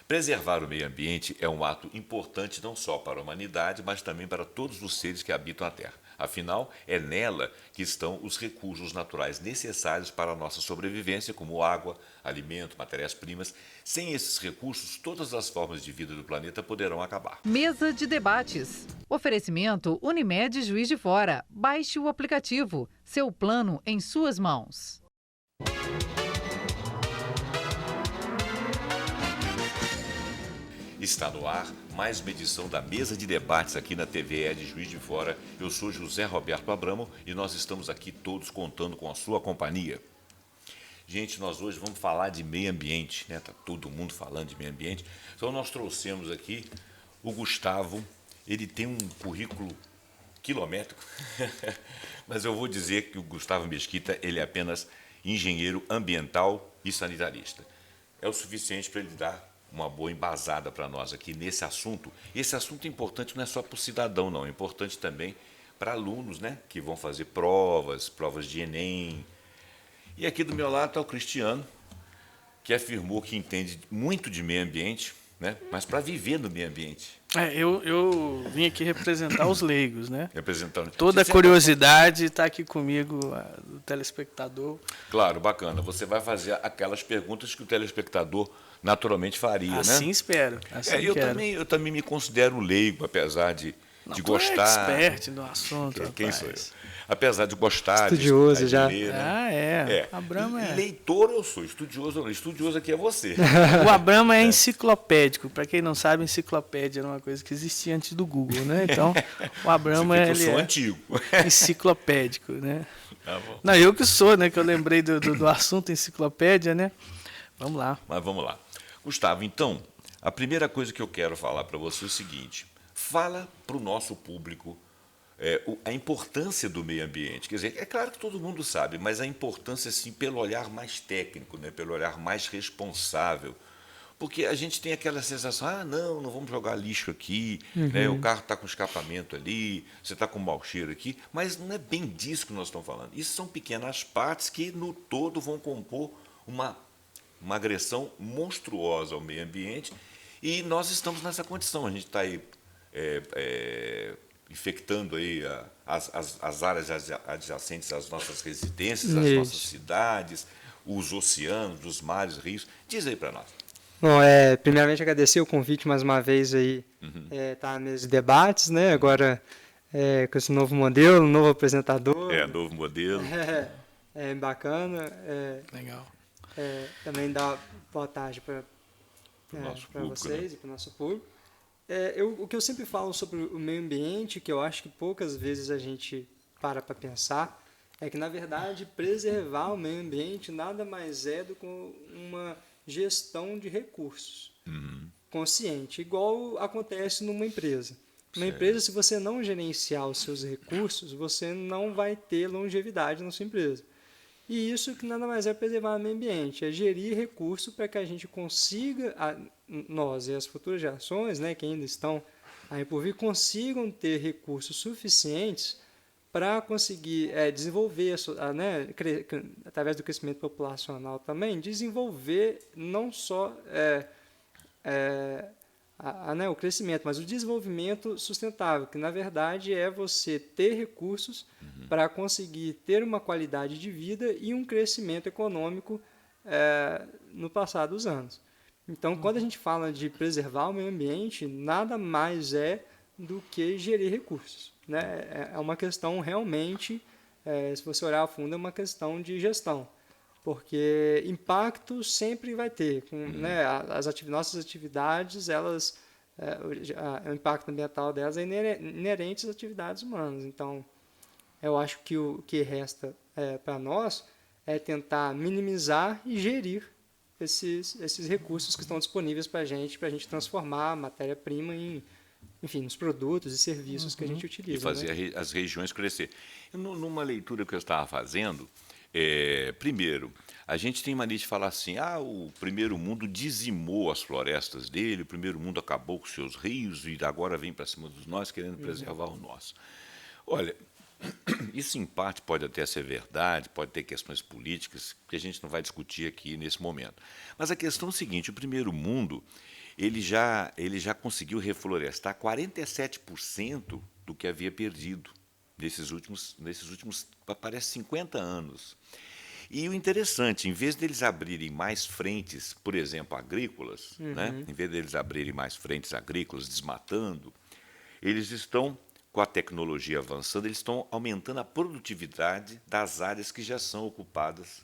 Preservar o meio ambiente é um ato importante não só para a humanidade, mas também para todos os seres que habitam a Terra. Afinal, é nela que estão os recursos naturais necessários para a nossa sobrevivência, como água, alimento, matérias-primas. Sem esses recursos, todas as formas de vida do planeta poderão acabar. Mesa de debates. Oferecimento Unimed Juiz de Fora. Baixe o aplicativo. Seu plano em suas mãos. Está no ar mais uma edição da Mesa de Debates aqui na TV de Juiz de Fora. Eu sou José Roberto Abramo e nós estamos aqui todos contando com a sua companhia. Gente, nós hoje vamos falar de meio ambiente, né? Tá todo mundo falando de meio ambiente. Então nós trouxemos aqui o Gustavo. Ele tem um currículo quilométrico, mas eu vou dizer que o Gustavo Mesquita, ele é apenas engenheiro ambiental e sanitarista. É o suficiente para ele dar uma boa embasada para nós aqui nesse assunto. Esse assunto é importante não é só para o cidadão, não. É importante também para alunos, né, que vão fazer provas de Enem. E aqui do meu lado está o Cristiano, que afirmou que entende muito de meio ambiente, né, mas para viver no meio ambiente. Eu vim aqui representar os leigos, né? Representando. Toda a curiosidade está aqui comigo, o telespectador. Claro, bacana. Você vai fazer aquelas perguntas que o telespectador naturalmente faria, assim né? Espero. Assim Eu também me considero leigo, apesar de gostar. É expert no assunto. Quem sou eu? Apesar de gostar, estudioso já. Ler, né? Abramo é. Leitor eu sou, estudioso não. Estudioso aqui é você. O Abramo é enciclopédico. Para quem não sabe, enciclopédia era uma coisa que existia antes do Google, né? Então, o Abramo eu sou antigo. Enciclopédico, né? Tá bom. Não, eu que sou, né? Que eu lembrei do assunto enciclopédia, né? Vamos lá. Mas vamos lá. Gustavo, então, a primeira coisa que eu quero falar para você é o seguinte. Fala para o nosso público a importância do meio ambiente. Quer dizer, é claro que todo mundo sabe, mas a importância, assim, pelo olhar mais técnico, né? Pelo olhar mais responsável. Porque a gente tem aquela sensação, não vamos jogar lixo aqui, né? O carro está com escapamento ali, você está com mau cheiro aqui, mas não é bem disso que nós estamos falando. Isso são pequenas partes que, no todo, vão compor uma agressão monstruosa ao meio ambiente, e nós estamos nessa condição. A gente está aí infectando aí as áreas adjacentes às nossas residências, às nossas cidades, os oceanos, os mares, rios. Diz aí para nós. Bom, primeiramente agradecer o convite mais uma vez aí, tá nos debates, né? Agora com esse novo modelo, novo apresentador. Novo modelo. Bacana. Legal. Também dá boa tarde para vocês, né? E para o nosso público. O que eu sempre falo sobre o meio ambiente, que eu acho que poucas vezes a gente para pensar, é que, na verdade, preservar o meio ambiente nada mais é do que uma gestão de recursos consciente, igual acontece numa empresa. Uma empresa, se você não gerenciar os seus recursos, você não vai ter longevidade na sua empresa. E isso que nada mais é preservar o meio ambiente, é gerir recursos para que a gente consiga, nós e as futuras gerações, né, que ainda estão aí por vir, consigam ter recursos suficientes para conseguir desenvolver, né, através do crescimento populacional também, desenvolver não só o crescimento, mas o desenvolvimento sustentável, que na verdade é você ter recursos para conseguir ter uma qualidade de vida e um crescimento econômico no passar dos anos. Então, quando a gente fala de preservar o meio ambiente, nada mais é do que gerir recursos, né? É uma questão realmente, se você olhar a fundo, é uma questão de gestão. Porque impacto sempre vai ter, né? Nossas atividades, elas, o impacto ambiental delas é inerente às atividades humanas. Então, eu acho que o que resta para nós é tentar minimizar e gerir esses recursos que estão disponíveis para a gente transformar a matéria-prima nos produtos e serviços que a gente utiliza. E fazer, né, as regiões crescer. Numa leitura que eu estava fazendo, primeiro, a gente tem mania de falar assim, o primeiro mundo dizimou as florestas dele, o primeiro mundo acabou com seus rios e agora vem para cima dos nós querendo preservar o nosso. Olha, isso em parte pode até ser verdade, pode ter questões políticas que a gente não vai discutir aqui nesse momento. Mas a questão é o seguinte, o primeiro mundo, ele já conseguiu reflorestar 47% do que havia perdido nesses últimos parece 50 anos. E o interessante, em vez deles abrirem mais frentes, por exemplo, agrícolas, né? Em vez deles abrirem mais frentes agrícolas, desmatando, eles estão, com a tecnologia avançando, eles estão aumentando a produtividade das áreas que já são ocupadas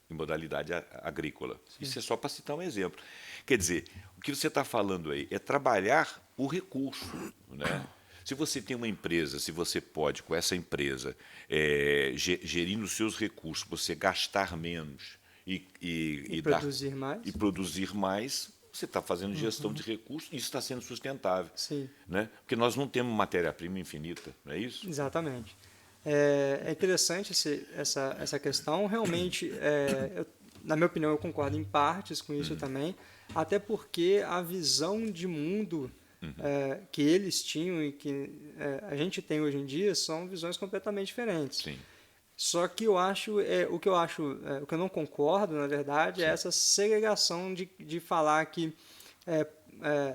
em modalidade agrícola. Sim. Isso é só para citar um exemplo. Quer dizer, o que você está falando aí é trabalhar o recurso, né? Se você tem uma empresa, se você pode, com essa empresa, gerindo os seus recursos, você gastar menos e produzir mais, você está fazendo gestão de recursos e isso está sendo sustentável. Sim. Né? Porque nós não temos matéria-prima infinita, não é isso? Exatamente. É interessante essa questão. Realmente, na minha opinião, eu concordo em partes com isso também, até porque a visão de mundo que eles tinham e que a gente tem hoje em dia são visões completamente diferentes. Sim. Só que o que eu não concordo, na verdade, é essa segregação de falar que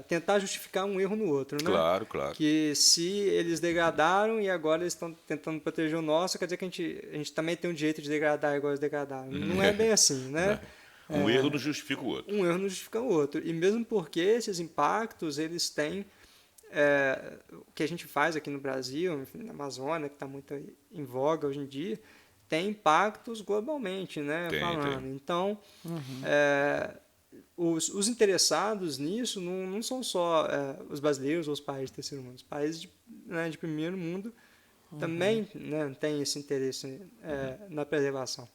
tentar justificar um erro no outro, né? Claro, claro. Que se eles degradaram e agora eles estão tentando proteger o nosso, quer dizer que a gente também tem o direito de degradar igual eles degradaram. Não é bem assim, né? Um erro não justifica o outro. Um erro não justifica o outro. E mesmo porque esses impactos, eles têm o que a gente faz aqui no Brasil, enfim, na Amazônia, que está muito em voga hoje em dia, tem impactos globalmente, né? Tem. Então, os interessados nisso não são só os brasileiros ou os países de terceiro mundo. Os países de primeiro mundo também, né, têm esse interesse na preservação.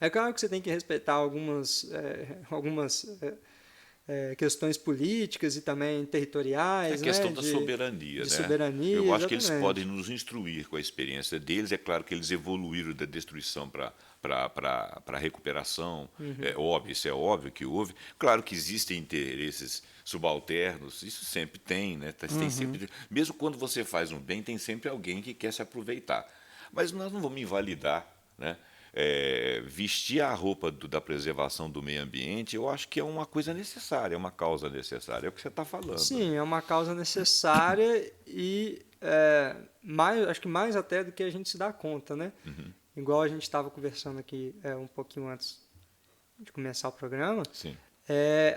É claro que você tem que respeitar algumas questões políticas e também territoriais. A questão da soberania. Soberania, eu acho exatamente. que eles podem nos instruir com a experiência deles. É claro que eles evoluíram da destruição para a recuperação. Isso é óbvio que houve. Claro que existem interesses subalternos, isso sempre tem, né? Tem sempre, mesmo quando você faz um bem, tem sempre alguém que quer se aproveitar. Mas nós não vamos invalidar, né? Vestir a roupa da preservação do meio ambiente, eu acho que é uma coisa necessária, é uma causa necessária, é o que você está falando. Sim, é uma causa necessária e acho que mais até do que a gente se dá conta, né? Igual a gente estava conversando aqui um pouquinho antes de começar o programa. Sim.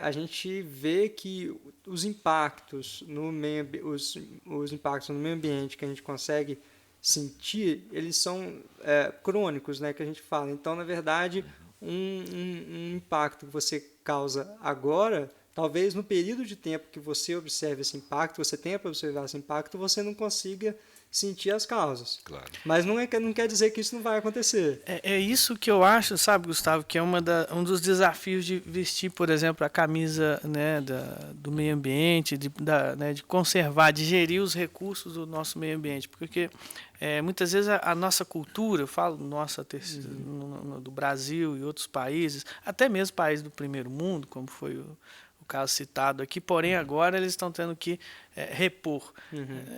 A gente vê que os impactos no meio ambiente que a gente consegue sentir, eles são crônicos, né, que a gente fala. Então, na verdade, um impacto que você causa agora, talvez no período de tempo que você observe esse impacto, você tenha para observar esse impacto, você não consiga sentir as causas. Claro. Mas não quer dizer que isso não vai acontecer. É isso que eu acho, sabe, Gustavo, que é um dos desafios de vestir, por exemplo, a camisa, né, do meio ambiente, de conservar, de gerir os recursos do nosso meio ambiente. Porque muitas vezes a nossa cultura, eu falo do Brasil e outros países, até mesmo países do primeiro mundo, como foi o caso citado aqui, porém agora eles estão tendo que repor.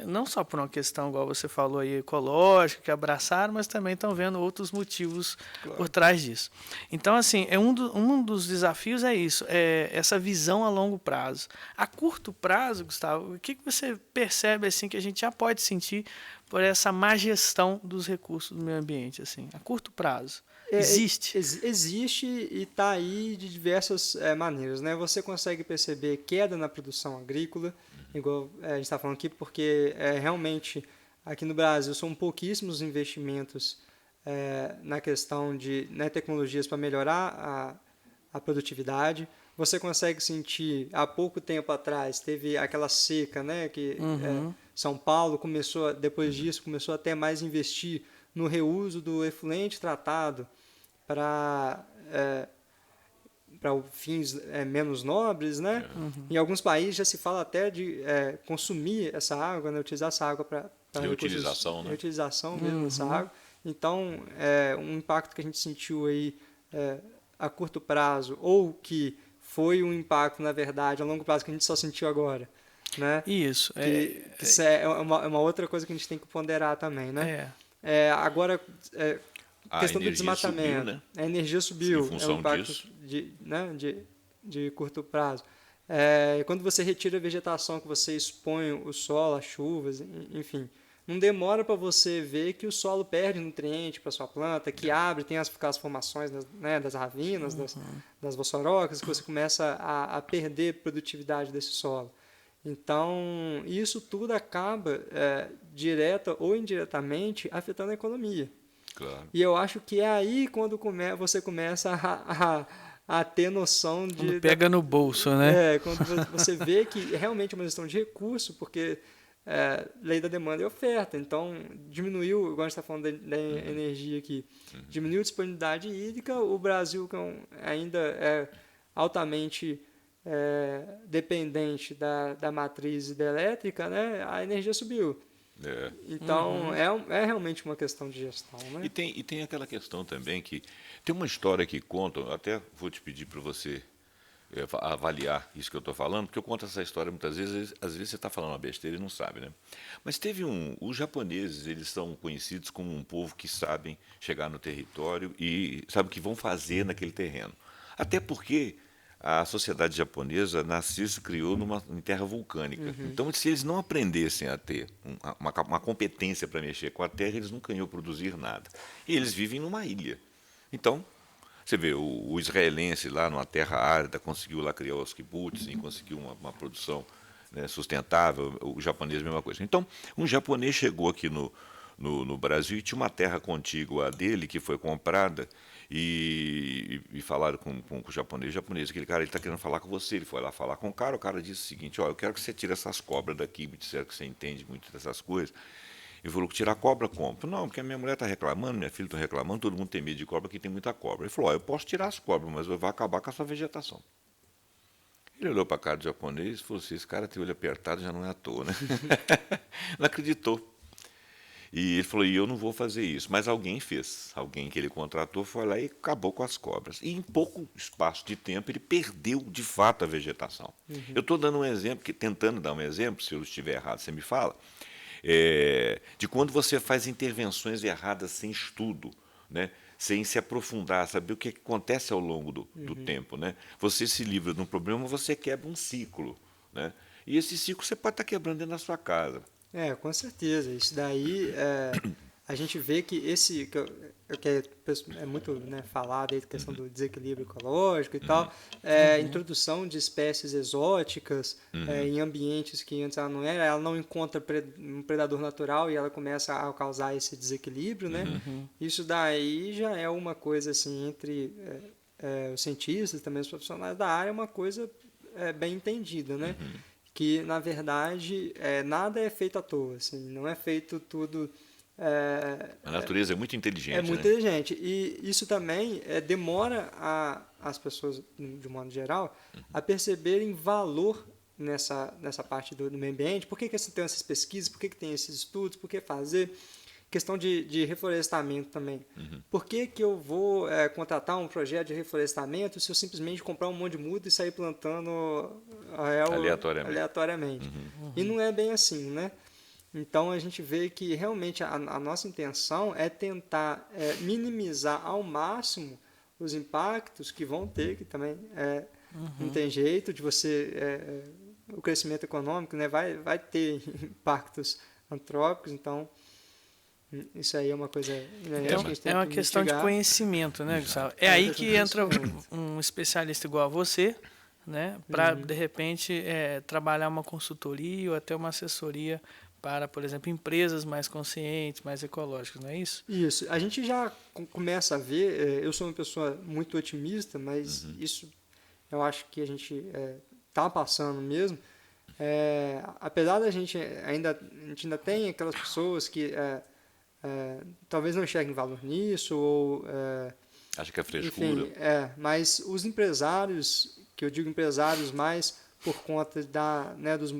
Não só por uma questão, igual você falou aí, ecológica, que abraçaram, mas também estão vendo outros motivos por trás disso. Então, assim, um dos desafios é isso, essa visão a longo prazo. A curto prazo, Gustavo, o que você percebe assim, que a gente já pode sentir por essa má gestão dos recursos do meio ambiente, assim, a curto prazo? Existe? Existe e está aí de diversas maneiras, né? Você consegue perceber queda na produção agrícola, igual a gente está falando aqui, porque realmente aqui no Brasil são pouquíssimos investimentos na questão de tecnologias para melhorar a produtividade. Você consegue sentir, há pouco tempo atrás, teve aquela seca, né? Que São Paulo depois disso, começou até mais a investir no reuso do efluente tratado para fins menos nobres, né? Em alguns países já se fala até de consumir essa água, né? Utilizar essa água para reutilização, né? Reutilização mesmo dessa água. Então, um impacto que a gente sentiu aí a curto prazo, ou que foi um impacto, na verdade, a longo prazo que a gente só sentiu agora, né? Isso. Isso é uma outra coisa que a gente tem que ponderar também, né? Agora, a questão do desmatamento. Subiu, né? A energia subiu. Em função impacto disso. de curto prazo. Quando você retira a vegetação, que você expõe o solo, as chuvas, enfim, não demora para você ver que o solo perde nutriente para sua planta, que abre, tem aquelas formações, né, das ravinas, das vossorocas, que você começa a perder produtividade desse solo. Então, isso tudo acaba, direta ou indiretamente, afetando a economia. Claro. E eu acho que é aí quando você começa a ter noção de... Quando pega no bolso, né? Quando você vê que realmente é uma gestão de recurso, porque lei da demanda e oferta. Então, diminuiu, igual a gente está falando da energia aqui, diminuiu a disponibilidade hídrica, o Brasil que ainda é altamente dependente da matriz hidrelétrica, né, a energia subiu. Então, é realmente uma questão de gestão. Né? E tem aquela questão também que tem uma história que contam, até vou te pedir para você avaliar isso que eu estou falando, porque eu conto essa história muitas vezes, às vezes você está falando uma besteira e não sabe, né? Mas os japoneses, eles são conhecidos como um povo que sabem chegar no território e sabe o que vão fazer naquele terreno. Até porque a sociedade japonesa nasceu e se criou em terra vulcânica. Então, se eles não aprendessem a ter uma competência para mexer com a terra, eles nunca iam produzir nada. E eles vivem numa ilha. Então, você vê, o israelense lá numa terra árida conseguiu lá criar os kibbutz e conseguiu uma produção, né, sustentável, o japonês a mesma coisa. Então, um japonês chegou aqui no Brasil e tinha uma terra contígua dele que foi comprada e falaram com o japonês, aquele cara, ele está querendo falar com você, ele foi lá falar com o cara disse o seguinte, eu quero que você tire essas cobras daqui, me disseram que você entende muito dessas coisas. Ele falou que tirar cobra, como? Não, porque a minha mulher está reclamando, minha filha está reclamando, todo mundo tem medo de cobra, aqui tem muita cobra. Ele falou, eu posso tirar as cobras, mas eu vou acabar com a sua vegetação. Ele olhou para a cara do japonês e falou assim, esse cara tem o olho apertado, já não é à toa, né? Não acreditou. E ele falou, eu não vou fazer isso. Mas alguém fez. Alguém que ele contratou foi lá e acabou com as cobras. E em pouco espaço de tempo ele perdeu, de fato, a vegetação. Eu estou dando um exemplo, tentando dar um exemplo, se eu estiver errado, você me fala, de quando você faz intervenções erradas sem estudo, né? Sem se aprofundar, saber o que acontece ao longo do tempo. Né? Você se livra de um problema, você quebra um ciclo. Né? E esse ciclo você pode estar quebrando dentro da sua casa. Com certeza. Isso daí, a gente vê que que é muito, né, falado aí, a questão do desequilíbrio ecológico e tal, introdução de espécies exóticas em ambientes que antes ela não era, ela não encontra um predador natural e ela começa a causar esse desequilíbrio, né? Isso daí já é uma coisa assim, entre os cientistas, também os profissionais da área, uma coisa bem entendida, né? Que, na verdade, nada é feito à toa, assim, não é feito tudo... a natureza é muito inteligente. É muito inteligente. E isso também demora as pessoas, de um modo geral, a perceberem valor nessa parte do meio ambiente. Por que tem essas pesquisas? Por que tem esses estudos? Por que fazer? Questão de reflorestamento também. Por que eu vou contratar um projeto de reflorestamento se eu simplesmente comprar um monte de muda e sair plantando aleatoriamente? E não é bem assim, né? Então, a gente vê que realmente a nossa intenção é tentar minimizar ao máximo os impactos que vão ter, que também não tem jeito de você... o crescimento econômico, né, vai ter impactos antrópicos, então... Isso aí é uma coisa... Então, é uma questão de conhecimento, né, Gustavo? É aí que entra um especialista igual a você, né, para, de repente, trabalhar uma consultoria ou até uma assessoria para, por exemplo, empresas mais conscientes, mais ecológicas, não é isso? Isso. A gente já começa a ver... eu sou uma pessoa muito otimista, mas isso eu acho que a gente está passando mesmo. Apesar da gente a gente ainda tem aquelas pessoas que... talvez não enxerguem valor nisso, ou... acho que é frescura. Enfim, mas os empresários, que eu digo empresários mais por conta das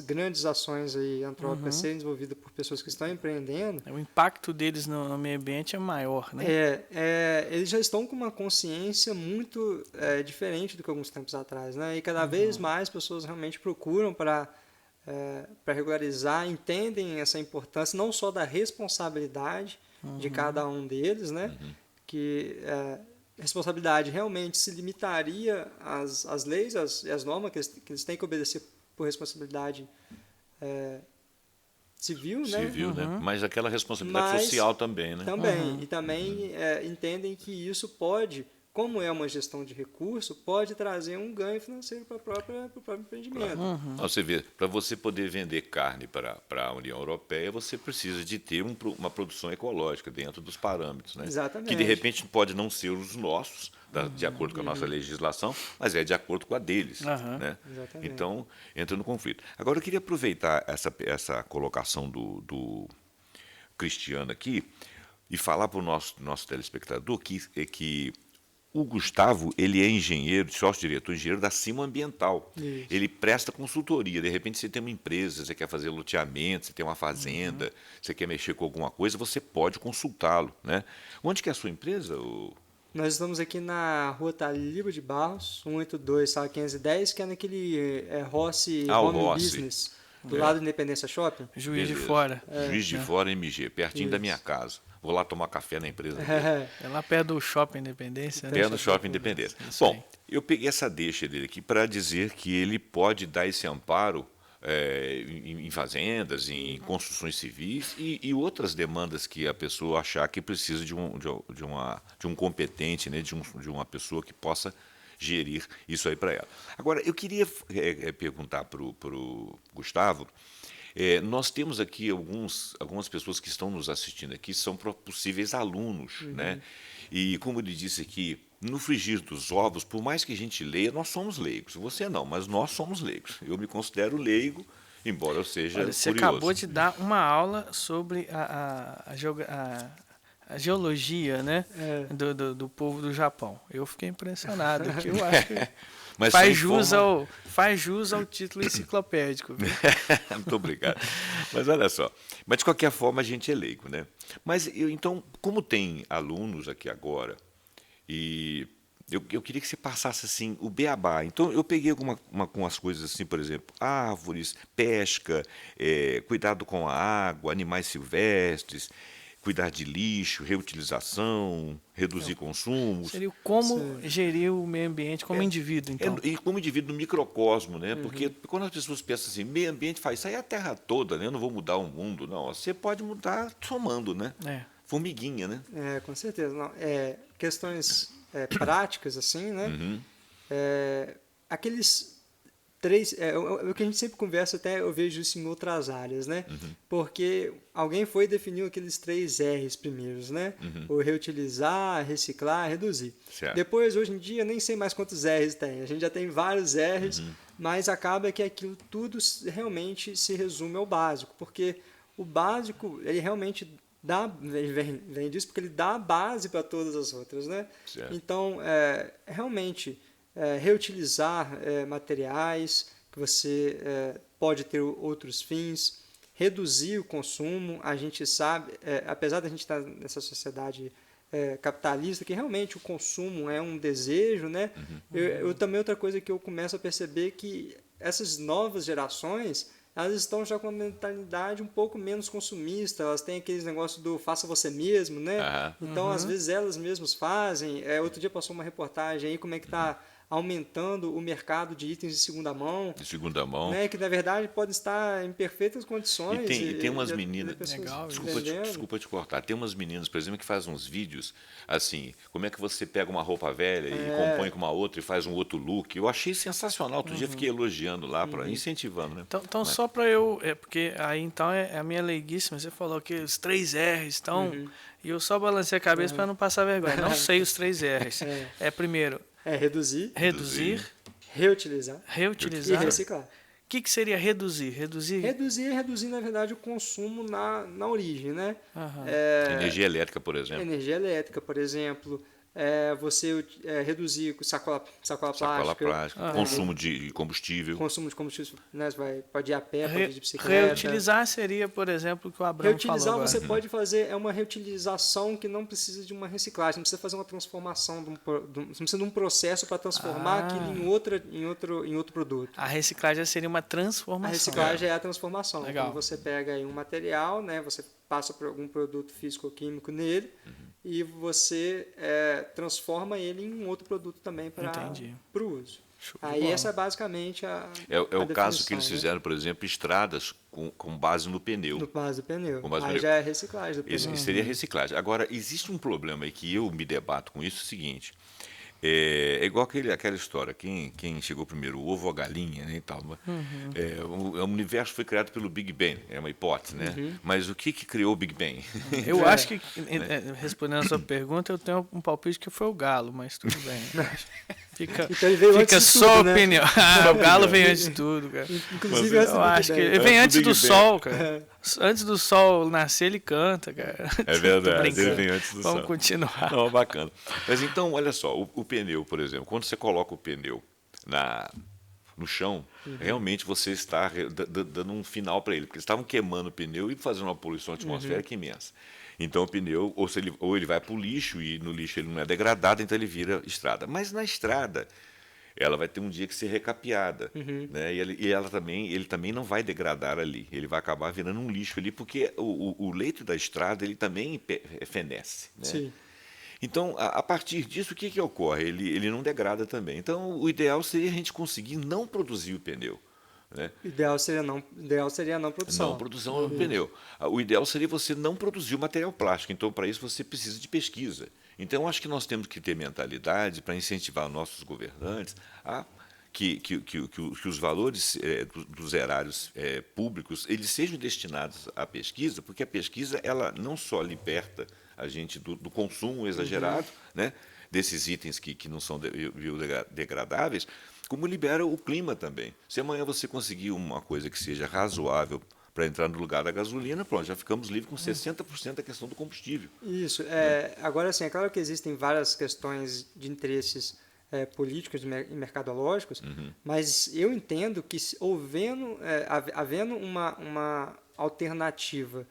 grandes ações aí antrópicas serem desenvolvidas por pessoas que estão empreendendo... O impacto deles no meio ambiente é maior, né? Eles já estão com uma consciência muito diferente do que alguns tempos atrás, né? E cada vez mais pessoas realmente procuram para regularizar, entendem essa importância não só da responsabilidade de cada um deles, né? Que responsabilidade realmente se limitaria às leis, às normas que eles têm que obedecer por responsabilidade civil, né? Civil, né? Mas aquela responsabilidade Mas social também, né? Também. E também entendem que isso pode, como é uma gestão de recurso, pode trazer um ganho financeiro para o próprio empreendimento. Você vê, para você poder vender carne para a União Europeia, você precisa de ter uma produção ecológica dentro dos parâmetros, né? Exatamente. Que de repente pode não ser os nossos, de acordo com a nossa legislação, mas é de acordo com a deles, né? Exatamente. Então entra no conflito. Agora eu queria aproveitar essa colocação do Cristiano aqui e falar para o nosso telespectador que o Gustavo, ele é engenheiro, sócio-diretor, engenheiro da Cimo Ambiental. Isso. Ele presta consultoria. De repente, você tem uma empresa, você quer fazer loteamento, você tem uma fazenda, você quer mexer com alguma coisa, você pode consultá-lo, né? Onde que é a sua empresa? Nós estamos aqui na rua Talíba de Barros, 182, sala 510, que é naquele Rossi o Home Rossi. Business, do lado do Independência Shopping. Juiz de Beleza. Fora. Juiz de Fora, MG, pertinho da Isso. minha casa. Vou lá tomar café na empresa. É lá perto do Shopping Independência, né? Perto do Shopping Independência. Isso Bom, aí. eu peguei essa deixa dele aqui para dizer que ele pode dar esse amparo em fazendas, em construções civis e outras demandas que a pessoa achar que precisa de um competente, né, de uma pessoa que possa gerir isso aí para ela. Agora, eu queria perguntar para o Gustavo. Nós temos aqui algumas pessoas que estão nos assistindo aqui, são possíveis alunos, né? E como ele disse aqui, no frigir dos ovos, por mais que a gente leia, nós somos leigos. Você não, mas nós somos leigos. Eu me considero leigo, embora eu seja Olha, você curioso. acabou de dar uma aula sobre a geologia, né? Do povo do Japão. Eu fiquei impressionado, que eu acho que Mas faz jus ao título enciclopédico. Viu? Muito obrigado. Mas olha só, mas de qualquer forma a gente é leigo, né? Mas então, como tem alunos aqui agora, e eu queria que você passasse assim o beabá. Então eu peguei umas coisas assim, por exemplo, árvores, pesca, cuidado com a água, animais silvestres, cuidar de lixo, reutilização, reduzir consumo. Seria como gerir o meio ambiente como indivíduo, então. E como indivíduo no microcosmo, né? Porque quando as pessoas pensam assim, meio ambiente faz isso aí é a terra toda, né? Eu não vou mudar o mundo, não. Você pode mudar somando, né? Formiguinha, né? Com certeza. Não, questões práticas, assim, né? Aqueles três... o que a gente sempre conversa, até eu vejo isso em outras áreas, né? Porque alguém foi e definiu aqueles 3 R's primeiros, né? O reutilizar, reciclar, reduzir. Certo. Depois, hoje em dia, nem sei mais quantos R's tem. A gente já tem vários R's, mas acaba que aquilo tudo realmente se resume ao básico. Porque o básico, ele realmente vem disso porque ele dá a base para todas as outras, né? Certo. Então, realmente, reutilizar materiais, que você pode ter outros fins, reduzir o consumo. A gente sabe, apesar da gente estar nessa sociedade capitalista, que realmente o consumo é um desejo, né? Eu também, outra coisa que eu começo a perceber que essas novas gerações, elas estão já com uma mentalidade um pouco menos consumista, elas têm aqueles negócios do faça você mesmo, né? Então, às vezes, elas mesmas fazem. Outro dia passou uma reportagem aí como é que está aumentando o mercado de itens de segunda mão. De segunda mão. Né, que, na verdade, podem estar em perfeitas condições. E tem umas meninas... Legal, Desculpa te cortar. Tem umas meninas, por exemplo, que fazem uns vídeos assim, como é que você pega uma roupa velha e compõe com uma outra e faz um outro look. Eu achei sensacional. Outro dia fiquei elogiando lá, incentivando, né? Então só para eu... porque aí, então, é a minha leiguíssima. Você falou que os 3 R's estão... E eu só balancei a cabeça para não passar vergonha. Não sei os 3 R's. Primeiro... reduzir, reutilizar e reciclar. O que seria reduzir? Reduzir, na verdade, o consumo na origem, né? Energia elétrica, por exemplo. Você reduzir sacola plástica. Consumo de combustível. Né? Você pode ir a pé, pode ir de bicicleta. Reutilizar seria, por exemplo, o que o Abramo falou. Reutilizar agora. você pode fazer uma reutilização que não precisa de uma reciclagem, não precisa fazer uma transformação, não precisa de um processo para transformar aquilo em outro produto. A reciclagem seria uma transformação. A reciclagem é a transformação. Legal. Quando você pega aí um material, né, você passa por algum produto físico ou químico nele, e você transforma ele em um outro produto também para Entendi. o uso. Show de Aí bola. essa é basicamente a É o caso definição, que eles né? fizeram, por exemplo, estradas com base no pneu. No base do pneu. Com base no Aí pneu. já é reciclagem do pneu. Isso seria reciclagem. Agora, existe um problema aí que eu me debato com isso, é o seguinte. É igual aquela história, quem chegou primeiro, o ovo ou a galinha, né, e tal. O universo foi criado pelo Big Bang, é uma hipótese, né? Mas o que criou o Big Bang? Eu acho que, respondendo a sua pergunta, eu tenho um palpite que foi o galo, mas tudo bem. Fica, Então ele veio fica antes de só a tudo, né? opinião. O galo vem antes de tudo, cara. Inclusive antes do Eu Big acho que Bang. ele vem Antes antes do do Big sol, cara. Antes do sol nascer, ele canta, cara. É Tô verdade, brincando. ele vem antes do Vamos sol. continuar. Não, bacana. Mas então, olha só, o pneu, por exemplo, quando você coloca o pneu no chão, realmente você está dando um final para ele, porque eles estavam queimando o pneu e fazendo uma poluição atmosférica imensa. Então o pneu, ou ele vai para o lixo, e no lixo ele não é degradado, então ele vira estrada. Mas na estrada, ela vai ter um dia que ser recapeada, né? E ele também não vai degradar ali, ele vai acabar virando um lixo ali, porque o leito da estrada ele também fenece, né? Sim. Então, a partir disso, o que ocorre? Ele não degrada também. Então, o ideal seria a gente conseguir não produzir o pneu, né? O ideal seria a não produção. Não produção do pneu. O ideal seria você não produzir o material plástico. Então, para isso, você precisa de pesquisa. Então, eu acho que nós temos que ter mentalidade para incentivar nossos governantes a que os valores dos erários públicos eles sejam destinados à pesquisa, porque a pesquisa ela não só liberta a gente do consumo exagerado, né, desses itens que não são biodegradáveis, como libera o clima também. Se amanhã você conseguir uma coisa que seja razoável para entrar no lugar da gasolina, pronto, já ficamos livres com 60% da questão do combustível. Isso. Agora, sim, é claro que existem várias questões de interesses políticos e mercadológicos, mas eu entendo que havendo uma alternativa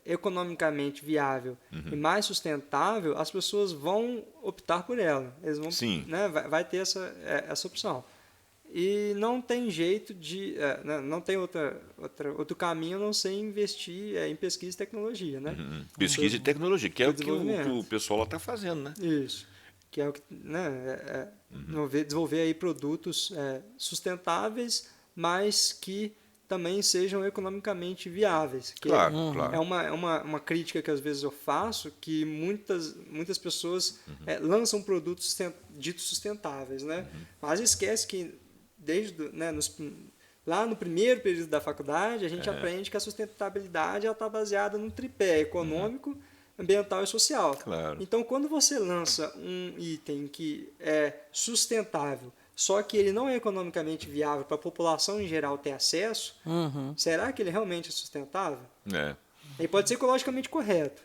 economicamente viável e mais sustentável, as pessoas vão optar por ela. Eles vão, Sim. né, vai ter essa opção. E não tem jeito não tem outro caminho a não ser investir em pesquisa e tecnologia, né? Pesquisa e tecnologia, que é o que desenvolvimento. o pessoal está fazendo, né? Isso. Que é o que, né, desenvolver aí produtos sustentáveis, mas que também sejam economicamente viáveis. Que Claro, claro. É uma crítica que às vezes eu faço, que muitas pessoas lançam produtos ditos sustentáveis, né? Mas esquece que lá no primeiro período da faculdade a gente aprende que a sustentabilidade está baseada no tripé econômico, ambiental e social. Claro. Então, quando você lança um item que é sustentável, só que ele não é economicamente viável para a população em geral ter acesso, será que ele realmente é sustentável? Ele pode ser ecologicamente correto,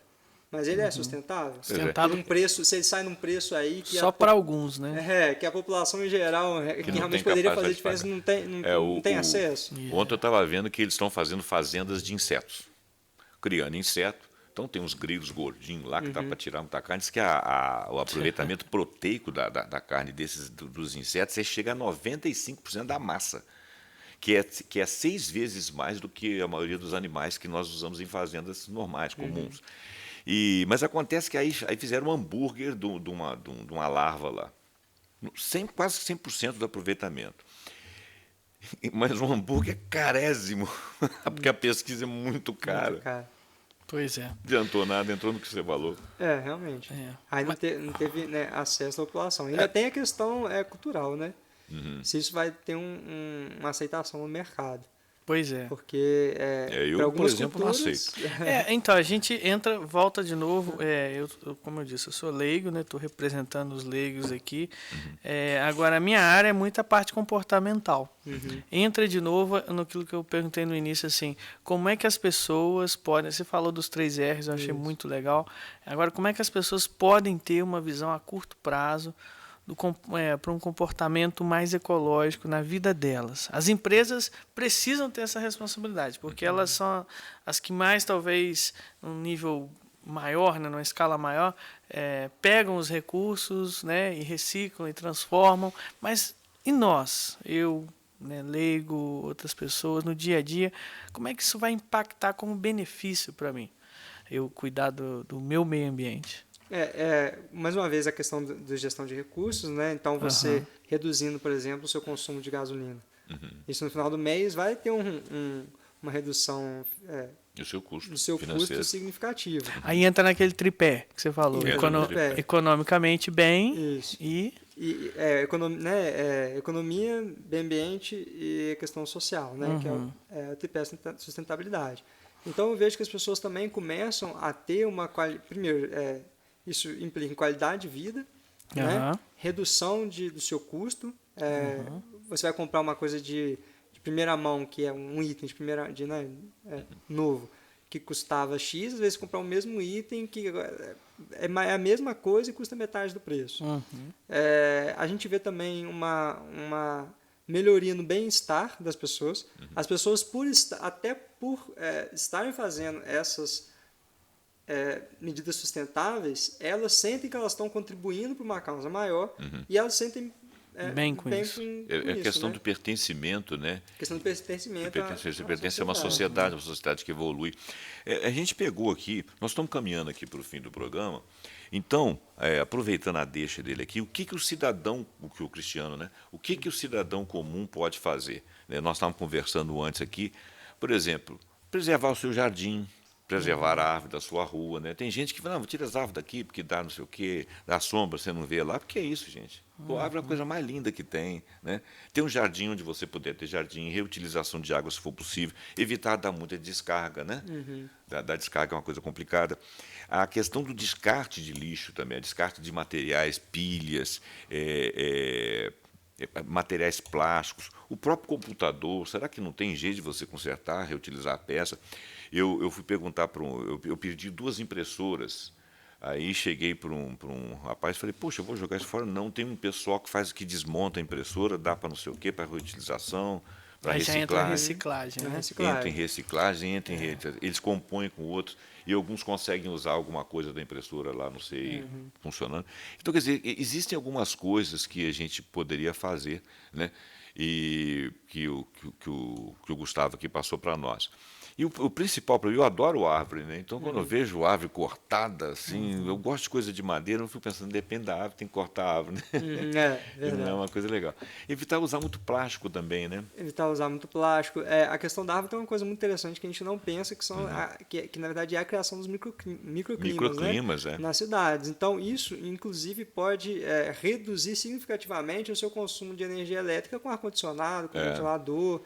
mas ele é sustentável? Sustentável. Se ele sai num preço aí que Só para alguns, né? que a população em geral que não realmente tem poderia capacidade fazer de diferença não tem acesso. Ontem eu estava vendo que eles estão fazendo fazendas de insetos, criando inseto. Então tem uns grilos gordinhos lá que dá para tirar muita carne. Diz que o aproveitamento proteico da carne dos insetos chega a 95% da massa, que é 6 vezes mais do que a maioria dos animais que nós usamos em fazendas normais, comuns. Mas acontece que aí fizeram um hambúrguer de uma larva lá, quase 100% do aproveitamento. Mas um hambúrguer é carésimo, porque a pesquisa é muito cara. Muito caro. Pois é. Não adiantou nada, entrou no que você falou. Realmente. Aí não teve acesso à população. Ainda tem a questão cultural, né? Se isso vai ter uma aceitação no mercado. Pois é. Porque eu, por exemplo, não aceito. Então, a gente volta de novo. Como eu disse, eu sou leigo, né? Estou representando os leigos aqui. Agora, a minha área é muito a parte comportamental. Entra de novo naquilo que eu perguntei no início, assim, como é que as pessoas podem... Você falou dos 3 R's, eu achei muito legal. Agora, como é que as pessoas podem ter uma visão a curto prazo para um comportamento mais ecológico na vida delas? As empresas precisam ter essa responsabilidade, porque elas são as que mais, talvez, num nível maior, né, numa escala maior, pegam os recursos, né, e reciclam e transformam. Mas e nós? Eu, né, leigo, outras pessoas, no dia a dia, como é que isso vai impactar como benefício para mim? eu cuidar do meu meio ambiente? Mais uma vez, a questão de gestão de recursos, né? Então, você reduzindo, por exemplo, o seu consumo de gasolina. Isso no final do mês vai ter uma redução E o seu custo do seu financeiro. custo significativo. Aí entra naquele tripé que você falou, Entra no tripé. economicamente bem Isso. e Economia, meio ambiente e a questão social, né? Que é o tripé sustentabilidade. Então, eu vejo que as pessoas também começam a ter primeiro, isso implica em qualidade de vida, né? Redução do seu custo. Você vai comprar uma coisa de primeira mão, que é um item novo, que custava X, às vezes comprar o mesmo item que é a mesma coisa e custa metade do preço. A gente vê também uma melhoria no bem-estar das pessoas. As pessoas, até por estarem fazendo essas medidas sustentáveis, elas sentem que elas estão contribuindo para uma causa maior e elas sentem bem com isso. É questão do pertencimento, né? Questão do pertencimento. Você pertence a uma sociedade que evolui. A gente pegou aqui, nós estamos caminhando aqui para o fim do programa, então, aproveitando a deixa dele aqui, o que o cidadão, o Cristiano, né? O que o cidadão comum pode fazer? Nós estávamos conversando antes aqui, por exemplo, preservar o seu jardim, preservar a árvore da sua rua, né? Tem gente que fala, não, tira as árvores daqui porque dá não sei o quê, dá sombra, você não vê lá. Porque é isso, gente. A árvore é a coisa mais linda que tem, né? Tem um jardim onde você puder ter jardim, reutilização de água se for possível, evitar dar muita descarga, né? Da descarga é uma coisa complicada. A questão do descarte de lixo também, descarte de materiais, pilhas, materiais plásticos, o próprio computador, será que não tem jeito de você consertar, reutilizar a peça? Eu fui perguntar eu pedi 2 impressoras, aí cheguei para um rapaz e falei, poxa, eu vou jogar isso fora? Não, tem um pessoal que desmonta a impressora, dá para não sei o quê, para reutilização, para aí já entra em reciclagem. reciclagem, né? Entra em reciclagem, eles compõem com outros, e alguns conseguem usar alguma coisa da impressora lá, não sei, funcionando. Então, quer dizer, existem algumas coisas que a gente poderia fazer, né? E que o Gustavo aqui passou para nós. E o principal para mim, eu adoro árvore, né? Então, quando eu vejo árvore cortada, assim, eu gosto de coisa de madeira, eu fico pensando, depende da árvore, tem que cortar a árvore, né? Não é uma coisa legal. Evitar usar muito plástico também, né? Evitar usar muito plástico. A questão da árvore tem uma coisa muito interessante que a gente não pensa, que são que na verdade é a criação dos microclimas, né? Nas cidades. Então, isso, inclusive, pode reduzir significativamente o seu consumo de energia elétrica com ar-condicionado, com ventilador,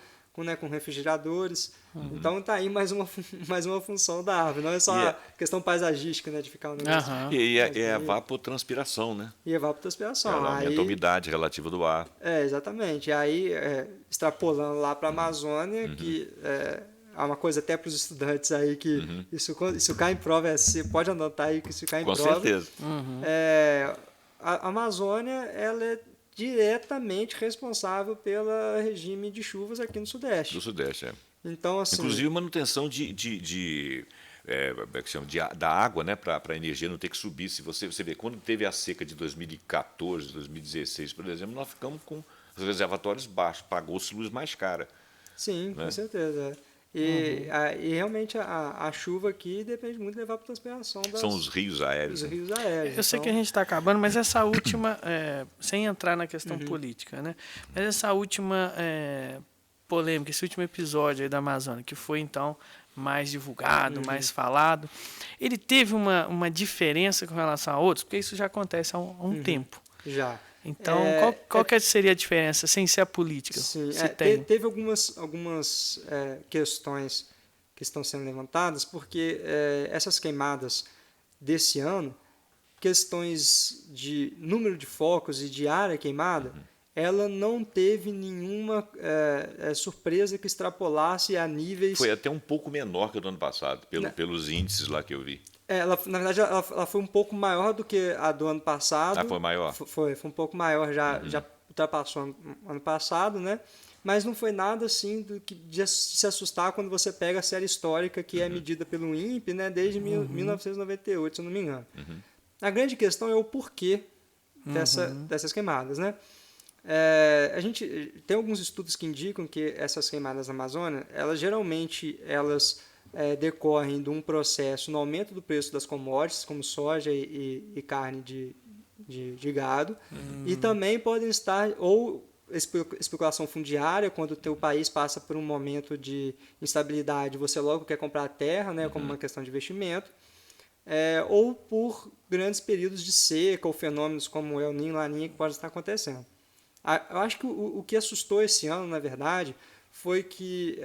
com refrigeradores. Então está aí mais uma função da árvore. Não é só a questão paisagística, né, de ficar um negócio. E a evapotranspiração, né? E evapotranspiração. Ela aumenta a umidade relativa do ar. Exatamente. Aí, extrapolando lá para a Amazônia, que há uma coisa até para os estudantes aí que isso cai em prova, você pode anotar aí que isso cai em prova. Com certeza. A Amazônia, ela é diretamente responsável pelo regime de chuvas aqui no Sudeste. Do Sudeste, Então, assim, inclusive manutenção da água, né, para a energia não ter que subir. Se você vê, quando teve a seca de 2014, 2016, por exemplo, nós ficamos com os reservatórios baixos, pagou-se luz mais cara. Sim, né? Com certeza. E realmente a chuva aqui depende muito da evapotranspiração. São os rios aéreos. Os rios aéreos. Eu sei que a gente está acabando, mas essa última, sem entrar na questão política, né? Mas essa última polêmica, esse último episódio aí da Amazônia, que foi então mais divulgado, mais falado, ele teve uma diferença com relação a outros, porque isso já acontece há um tempo. Já. Então, qual que seria a diferença, sem ser a política? Sim, teve algumas questões que estão sendo levantadas, porque essas queimadas desse ano, questões de número de focos e de área queimada, ela não teve nenhuma surpresa que extrapolasse a níveis... Foi até um pouco menor que o do ano passado, pelos índices lá que eu vi. Na verdade, ela foi um pouco maior do que a do ano passado. Ah, foi maior? Foi um pouco maior, já ultrapassou ano passado, né? Mas não foi nada assim de se assustar quando você pega a série histórica que é medida pelo INPE, né? Desde 1998, se eu não me engano. A grande questão é o porquê dessas queimadas, né? A gente tem alguns estudos que indicam que essas queimadas na Amazônia, elas geralmente decorrem de um processo no aumento do preço das commodities, como soja e carne de gado, e também podem estar, ou especulação fundiária, quando o teu país passa por um momento de instabilidade, você logo quer comprar terra, né, como uma questão de investimento, ou por grandes períodos de seca ou fenômenos como El Niño e Laninha que podem estar acontecendo. Eu acho que o que assustou esse ano, na verdade, foi que,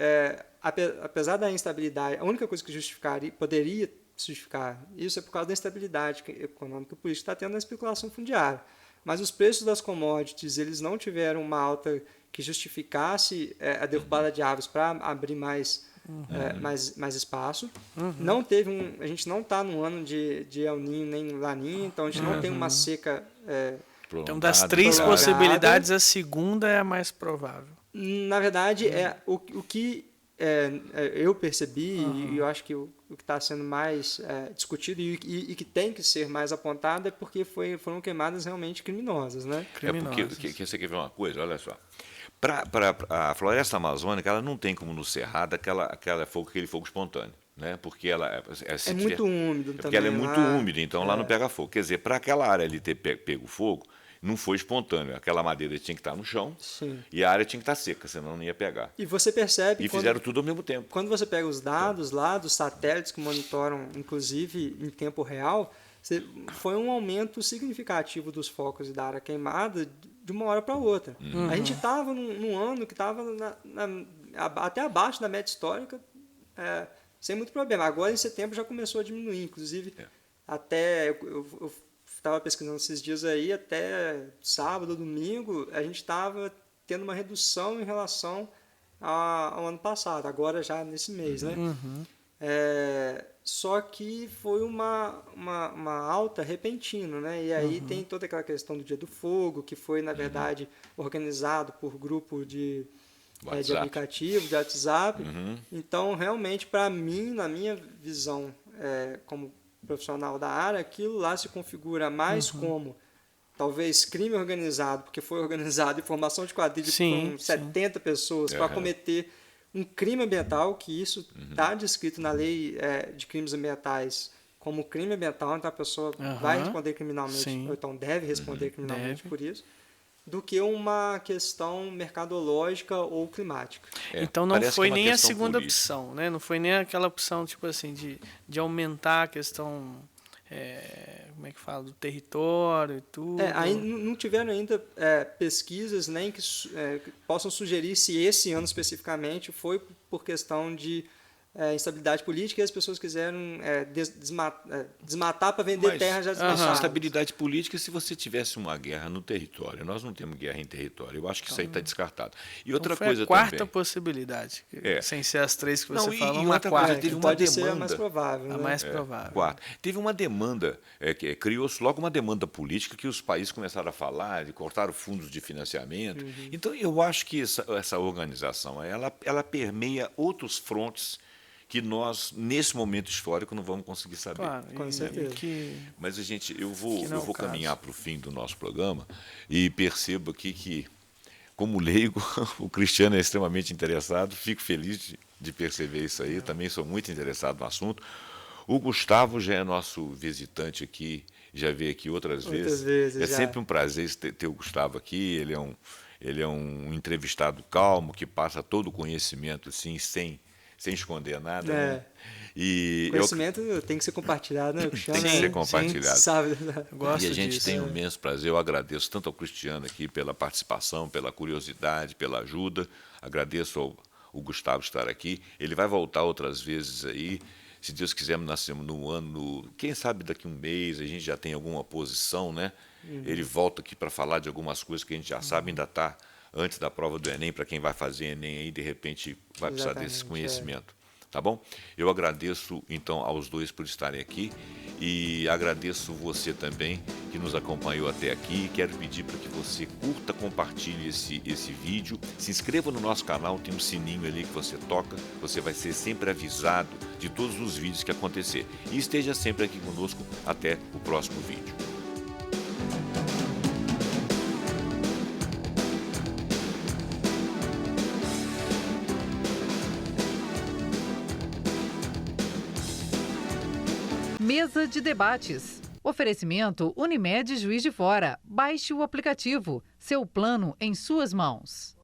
apesar da instabilidade, a única coisa que poderia justificar isso é por causa da instabilidade econômica e política que está tendo na especulação fundiária. Mas os preços das commodities, eles não tiveram uma alta que justificasse a derrubada de árvores para abrir mais espaço. Não teve a gente não está num ano de El Niño nem Laninha, então a gente não tem uma seca então, das 3 possibilidades, a segunda é a mais provável. Na verdade, o que eu percebi, e eu acho que o que está sendo mais discutido e que tem que ser mais apontado é porque foram queimadas realmente criminosas, né? Porque você quer ver uma coisa? Olha só. A floresta amazônica, ela não tem como no Cerrado aquele fogo espontâneo, né? Porque ela é muito úmido também. Porque ela é muito úmida, então lá não pega fogo. Quer dizer, para aquela área ali ter pego fogo, não foi espontâneo. Aquela madeira tinha que estar no chão. Sim. E a área tinha que estar seca, senão não ia pegar. E você percebe... E fizeram tudo ao mesmo tempo. Quando você pega os dados lá dos satélites que monitoram, inclusive em tempo real, foi um aumento significativo dos focos e da área queimada de uma hora para outra. A gente estava num ano que estava até abaixo da média histórica, sem muito problema. Agora, em setembro, já começou a diminuir. Inclusive, até... Eu estava pesquisando esses dias aí, até sábado, domingo, a gente estava tendo uma redução em relação ao ano passado, agora já nesse mês, né? Só que foi uma alta repentina, né? E aí tem toda aquela questão do Dia do Fogo, que foi, na verdade, organizado por grupo de aplicativo, de WhatsApp. Então, realmente, para mim, na minha visão como profissional da área, aquilo lá se configura mais como talvez crime organizado, porque foi organizado em formação de quadrilha com 70 pessoas para cometer um crime ambiental, que isso está descrito na lei de crimes ambientais como crime ambiental, então a pessoa vai responder criminalmente, ou então deve responder criminalmente por isso, do que uma questão mercadológica ou climática. Então não foi nem a segunda política. opção, né? Não foi nem aquela opção tipo assim de aumentar a questão, como é que fala, do território e tudo. Aí não tiveram ainda pesquisas nem que possam sugerir se esse ano especificamente foi por questão de instabilidade política e as pessoas quiseram desmatar para vender terra já desmatada. Instabilidade política se você tivesse uma guerra no território. Nós não temos guerra em território. Eu acho que isso aí está descartado. E outra foi coisa a quarta também, possibilidade, sem ser as 3 que você falou, e uma outra quarta. coisa, teve uma pode demanda. ser a mais provável. A mais provável. Quarta. Teve uma demanda, criou-se logo uma demanda política que os países começaram a falar, de cortar fundos de financiamento. Então, eu acho que essa organização ela permeia outros frontes que nós, nesse momento histórico, não vamos conseguir saber. Claro, Com certeza. Mas, gente, eu vou caminhar para o fim do nosso programa e percebo aqui que, como leigo, o Cristiano é extremamente interessado, fico feliz de perceber isso aí, eu também sou muito interessado no assunto. O Gustavo já é nosso visitante aqui, já veio aqui outras vezes. É sempre um prazer ter o Gustavo aqui, ele é um entrevistado calmo, que passa todo o conhecimento assim, sem esconder nada. Né? E conhecimento tem que ser compartilhado, né? Tem que ser compartilhado. Sabe. Gosto e a gente disso, tem um imenso prazer. Eu agradeço tanto ao Cristiano aqui pela participação, pela curiosidade, pela ajuda. Agradeço ao Gustavo estar aqui. Ele vai voltar outras vezes aí. Se Deus quiser, nascemos no ano, quem sabe daqui a um mês a gente já tem alguma posição, né? Ele volta aqui para falar de algumas coisas que a gente já sabe, ainda está antes da prova do Enem, para quem vai fazer Enem aí, de repente vai precisar desse conhecimento. Tá bom? Eu agradeço, então, aos dois por estarem aqui e agradeço você também que nos acompanhou até aqui. Quero pedir para que você curta, compartilhe esse vídeo, se inscreva no nosso canal, tem um sininho ali que você toca, você vai ser sempre avisado de todos os vídeos que acontecer. E esteja sempre aqui conosco até o próximo vídeo. Mesa de debates. Oferecimento Unimed Juiz de Fora. Baixe o aplicativo. Seu plano em suas mãos.